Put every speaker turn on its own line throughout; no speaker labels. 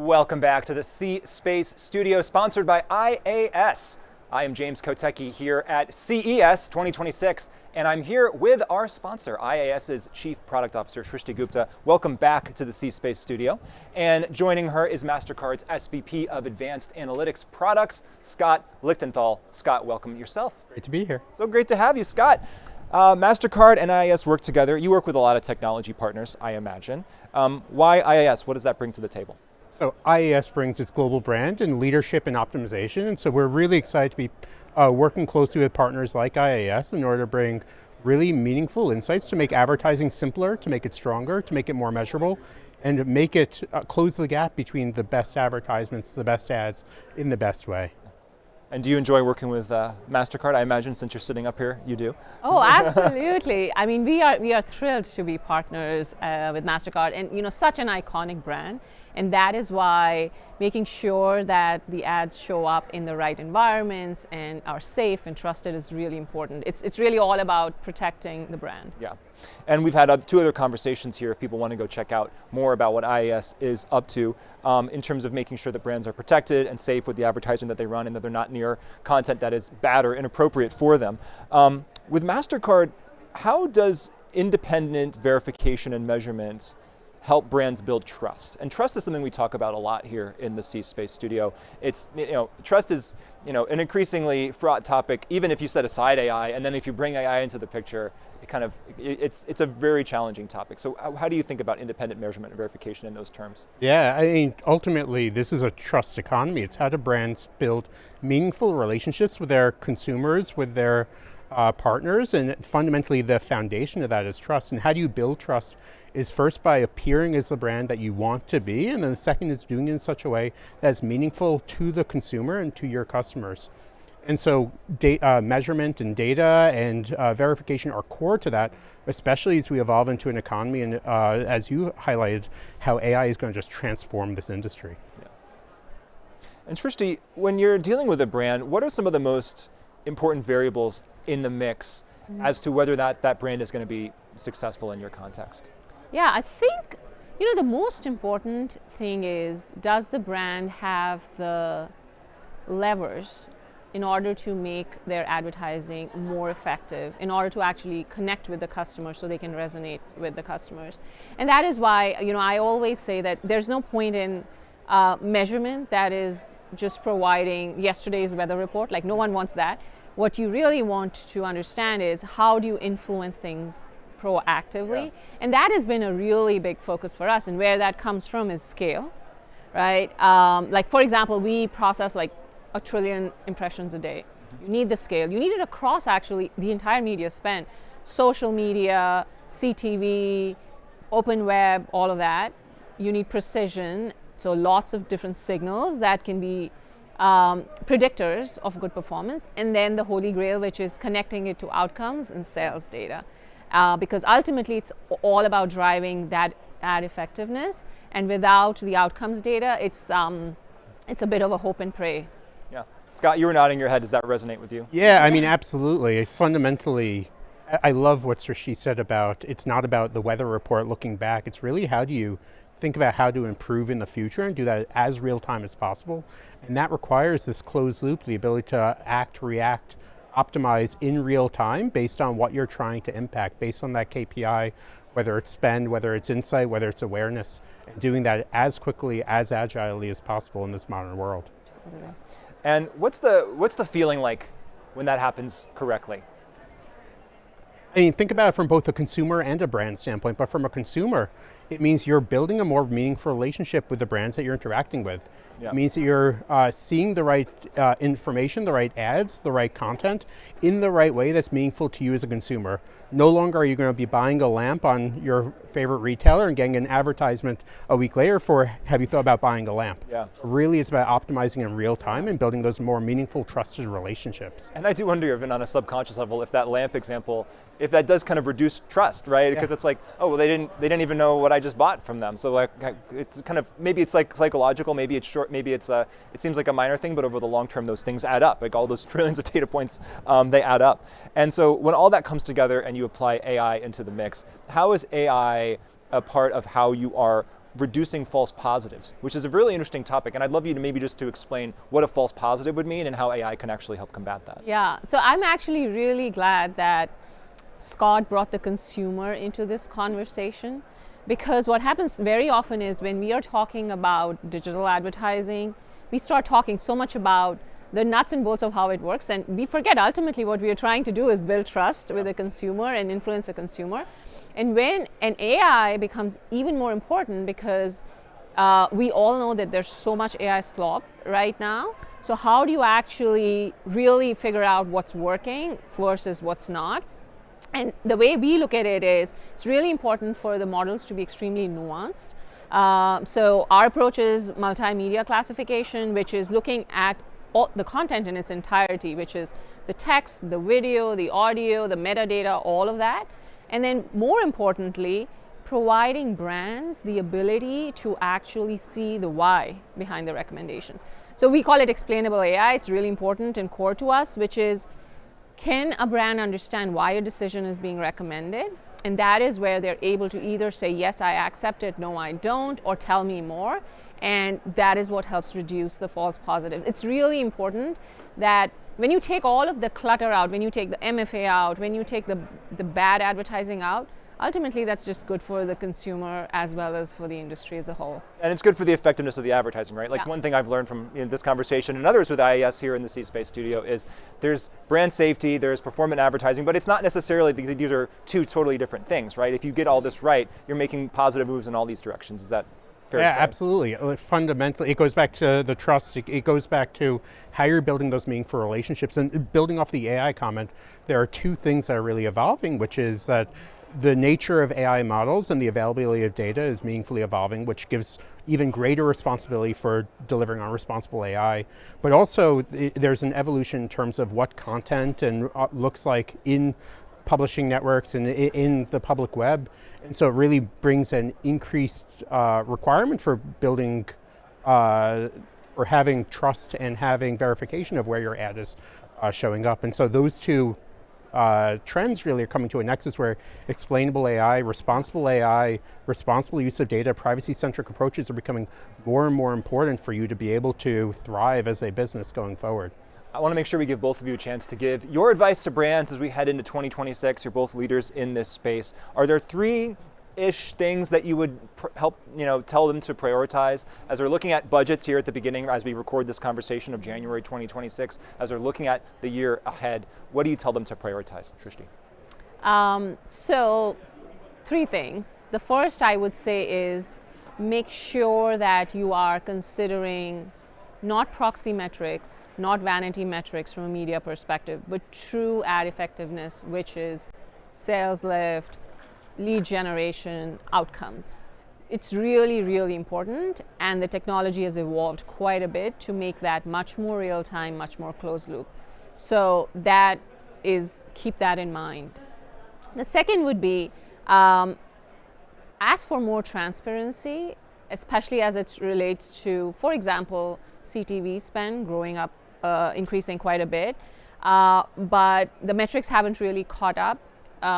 Welcome back to the C-Space Studio, sponsored by IAS. I am James Kotecki here at CES 2026, and I'm here with our sponsor, IAS's Chief Product Officer, Srishti Gupta. Welcome back to the C-Space Studio. And joining her is MasterCard's SVP of Advanced Analytics Products, Scott Lichtenthal. Scott, welcome yourself.
Great to be here.
So great to have you, Scott. MasterCard and IAS work together. You work with a lot of technology partners, I imagine. Why IAS? What does that bring to the table?
So IAS brings its global brand and leadership and optimization, and so we're really excited to be working closely with partners like IAS in order to bring really meaningful insights to make advertising simpler, to make it stronger, to make it more measurable, and to make it close the gap between the best advertisements, the best ads, in the best way.
And do you enjoy working with MasterCard? I imagine since you're sitting up here, you do.
Oh, absolutely. I mean, we are thrilled to be partners with MasterCard, and such an iconic brand. And that is why making sure that the ads show up in the right environments and are safe and trusted is really important. It's really all about protecting the brand.
Yeah, and we've had two other conversations here if people want to go check out more about what IAS is up to in terms of making sure that brands are protected and safe with the advertising that they run and that they're not near content that is bad or inappropriate for them. With MasterCard, how does independent verification and measurement help brands build trust? And trust is something we talk about a lot here in the C-Space Studio. It's, trust is, an increasingly fraught topic, even if you set aside AI, and then if you bring AI into the picture, it's a very challenging topic. So how do you think about independent measurement and verification in those terms?
Yeah, I mean, ultimately, this is a trust economy. It's how do brands build meaningful relationships with their consumers, with their partners, and fundamentally the foundation of that is trust. And how do you build trust is first by appearing as the brand that you want to be, and then the second is doing it in such a way that's meaningful to the consumer and to your customers. And so measurement and data and verification are core to that, especially as we evolve into an economy and as you highlighted, how AI is going to just transform this industry.
Yeah. And Srishti, when you're dealing with a brand, what are some of the most important variables in the mix as to whether that brand is going to be successful in your context?
Yeah, I think, the most important thing is, does the brand have the levers in order to make their advertising more effective, in order to actually connect with the customer so they can resonate with the customers? And that is why, I always say that there's no point in measurement that is just providing yesterday's weather report. Like, no one wants that. What you really want to understand is, how do you influence things proactively? Yeah. And that has been a really big focus for us, and where that comes from is scale, right? Like, for example, we process like 1 trillion impressions a day. You need the scale. You need it across actually the entire media spend, social media, CTV, open web, all of that. You need precision, so lots of different signals that can be predictors of good performance, and then the holy grail, which is connecting it to outcomes and sales data. Because ultimately it's all about driving that ad effectiveness, and without the outcomes data, it's a bit of a hope and pray.
Yeah. Scott, you were nodding your head. Does that resonate with you?
Yeah, I mean, absolutely. Fundamentally, I love what Srishti said about, it's not about the weather report looking back. It's really, how do you think about how to improve in the future and do that as real time as possible? And that requires this closed loop, the ability to act, react, optimize in real time based on what you're trying to impact, based on that KPI, whether it's spend, whether it's insight, whether it's awareness, and doing that as quickly, as agilely as possible in this modern world.
And what's the feeling like when that happens correctly?
I mean, think about it from both a consumer and a brand standpoint, but from a consumer, it means you're building a more meaningful relationship with the brands that you're interacting with. Yeah. It means that you're seeing the right information, the right ads, the right content in the right way that's meaningful to you as a consumer. No longer are you going to be buying a lamp on your favorite retailer and getting an advertisement a week later for, have you thought about buying a lamp?
Yeah.
Really, it's about optimizing in real time and building those more meaningful, trusted relationships.
And I do wonder, even on a subconscious level, if that lamp example, if that does kind of reduce trust, right? Because it's like, oh, well, they didn't even know what I just bought from them. So like, it's kind of, maybe it's like psychological, maybe it's short, maybe it's it seems like a minor thing, but over the long term, those things add up. Like all those trillions of data points, they add up. And so when all that comes together and you apply AI into the mix, how is AI a part of how you are reducing false positives, which is a really interesting topic. And I'd love you to maybe just to explain what a false positive would mean and how AI can actually help combat that.
Yeah, so I'm actually really glad that Scott brought the consumer into this conversation, because what happens very often is when we are talking about digital advertising, we start talking so much about the nuts and bolts of how it works, and we forget ultimately what we are trying to do is build trust with the consumer and influence the consumer. And when an AI becomes even more important, because we all know that there's so much AI slop right now. So how do you actually really figure out what's working versus what's not? And the way we look at it is it's really important for the models to be extremely nuanced. So our approach is multimedia classification, which is looking at all the content in its entirety, which is the text, the video, the audio, the metadata, all of that. And then more importantly, providing brands the ability to actually see the why behind the recommendations. So we call it explainable AI. It's really important and core to us, which is, can a brand understand why a decision is being recommended? And that is where they're able to either say, yes, I accept it, no, I don't, or tell me more. And that is what helps reduce the false positives. It's really important that when you take all of the clutter out, when you take the MFA out, when you take the bad advertising out, ultimately that's just good for the consumer as well as for the industry as a whole.
And it's good for the effectiveness of the advertising, right? Like
Yeah.
one thing I've learned from this conversation and others with IAS here in the C-Space studio is there's brand safety, there's performant advertising, but it's not necessarily, these are two totally different things, right? If you get all this right, you're making positive moves in all these directions. Is that fair to say?
Yeah, absolutely. Fundamentally, it goes back to the trust. It goes back to how you're building those meaningful relationships. And building off the AI comment, there are two things that are really evolving, which is that the nature of AI models and the availability of data is meaningfully evolving, which gives even greater responsibility for delivering on responsible AI. But also, there's an evolution in terms of what content and looks like in publishing networks and in the public web. And so it really brings an increased requirement for building, for having trust and having verification of where your ad is showing up. And so those two trends really are coming to a nexus where explainable AI, responsible use of data, privacy-centric approaches are becoming more and more important for you to be able to thrive as a business going forward.
I want to make sure we give both of you a chance to give your advice to brands as we head into 2026. You're both leaders in this space. Are there three-ish things that you would help, tell them to prioritize as they're looking at budgets here at the beginning, as we record this conversation of January 2026, as they're looking at the year ahead? What do you tell them to prioritize, Srishti?
So three things. The first I would say is make sure that you are considering not proxy metrics, not vanity metrics from a media perspective, but true ad effectiveness, which is sales lift, lead generation, outcomes. It's really, really important, and the technology has evolved quite a bit to make that much more real time, much more closed loop. So that is, keep that in mind. The second would be ask for more transparency, especially as it relates to, for example, CTV spend growing up, increasing quite a bit, but the metrics haven't really caught up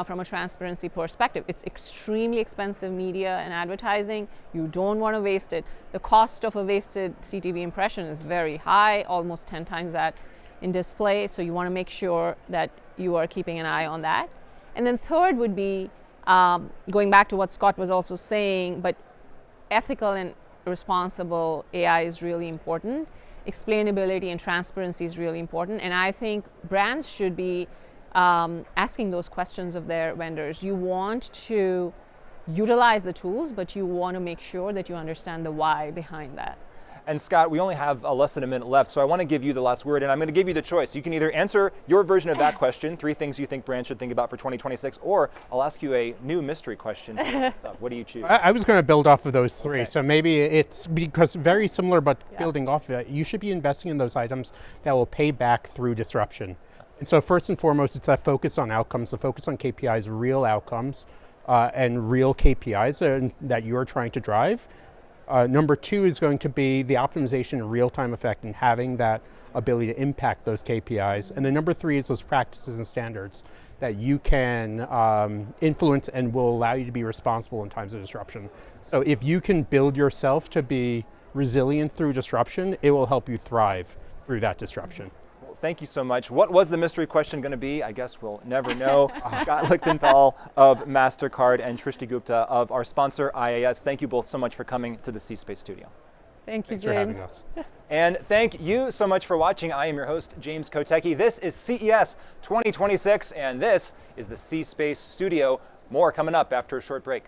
from a transparency perspective. It's extremely expensive media and advertising. You don't want to waste it. The cost of a wasted CTV impression is very high, almost 10 times that in display, so you want to make sure that you are keeping an eye on that. And then third would be, going back to what Scott was also saying, but ethical and responsible AI is really important. Explainability and transparency is really important. And I think brands should be asking those questions of their vendors. You want to utilize the tools, but you want to make sure that you understand the why behind that.
And Scott, we only have less than a minute left, so I want to give you the last word, and I'm going to give you the choice. You can either answer your version of that question, 3 things you think brands should think about for 2026, or I'll ask you a new mystery question. What do you choose?
I was going to build off of those three,
Okay.
so maybe it's because very similar, but building off of it, you should be investing in those items that will pay back through disruption. And so first and foremost, it's that focus on outcomes, the focus on KPIs, real outcomes, and real KPIs that you're trying to drive. Number 2 is going to be the optimization and real-time effect and having that ability to impact those KPIs. And then number 3 is those practices and standards that you can influence and will allow you to be responsible in times of disruption. So if you can build yourself to be resilient through disruption, it will help you thrive through that disruption.
Well, thank you so much. What was the mystery question going to be? I guess we'll never know. Scott Lichtenthal of MasterCard and Srishti Gupta of our sponsor, IAS. Thank you both so much for coming to the C-Space studio.
Thank you,
Thanks
James.
for having us.
And thank you so much for watching. I am your host, James Kotecki. This is CES 2026, and this is the C-Space studio. More coming up after a short break.